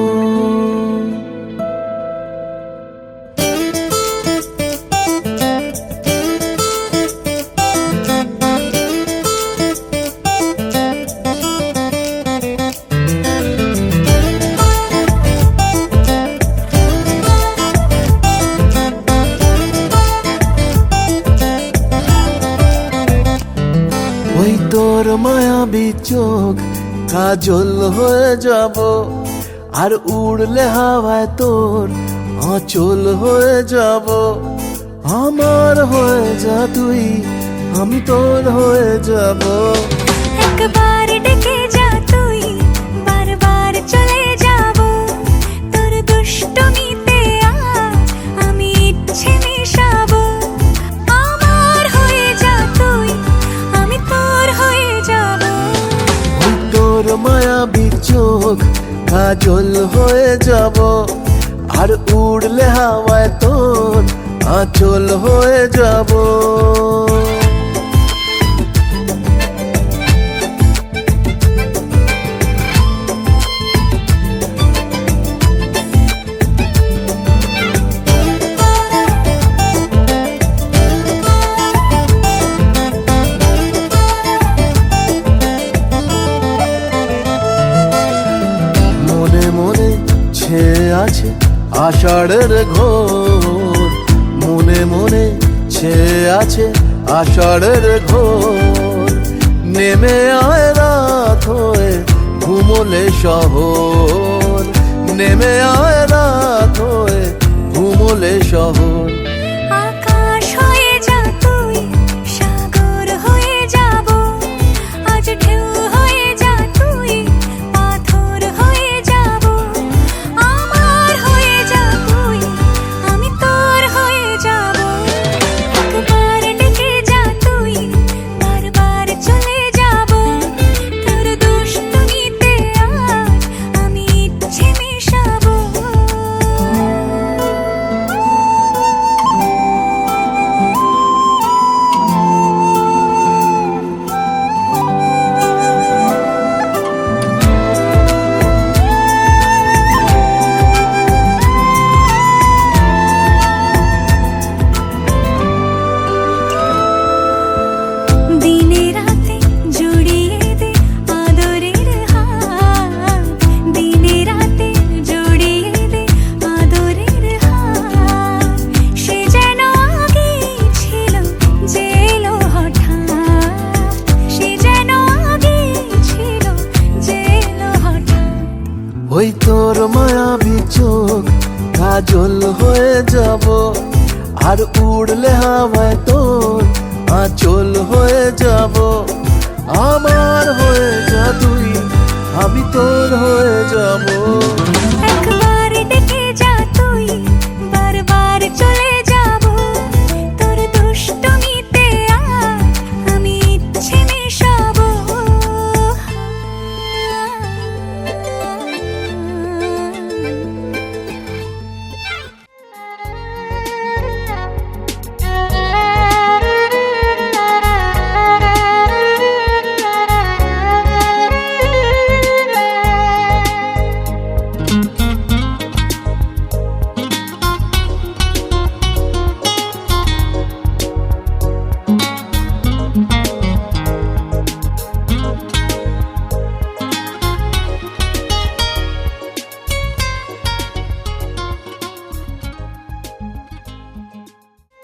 ওই তোর মায়াবী চোখ, কাজল হয়ে যাব। আর উড়লে হাওয়ায় তোর আঁচল হয়ে যাব। আমার হয়ে যা তুই, আমি তোর হয়ে যাব। একবার ডেকে যা তুই, বারবার চলে যাব। তোর দুষ্টমিতে আজ আমি ইচ্ছে মিশাবো। আমার হয়ে যা তুই, আমি তোর হয়ে যাব। ওই তোর মায়াবী চোখ, কাজল হয়ে যাব। আর উড়লে হাওয়ায় তোর আঁচল হয়ে যাব। মনে মনে ছেয়ে আছে আষাঢ়ের ঘোর, মনে মনে ছেয়ে আছে আষাঢ়ের ঘোর। নেমে আয় রাত হয়ে ঘুমোলে শহর, নেমে আয় রাত হয়ে ঘুমোলে শহর। আকাশ হয়ে যা তুই, সাগর হয়ে যাব। আজ ঢেউ হয়ে যা তুই, পাথর হয়ে যাব। আমার হয়ে যা তুই, আমি তোর হয়ে যাব। একবার ডেকে যা তুই, বারবার চলে যাব। তোর দুষ্টমিতে আজ আমি ইচ্ছে মিশাবো। ওই তোর মায়াবী চোখ কাজল হয়ে যাব, আর উড়লে হাওয়ায় তোর আঁচল হয়ে যাব। আমার হয়ে যা তুই, আমি তোর হয়ে যাব।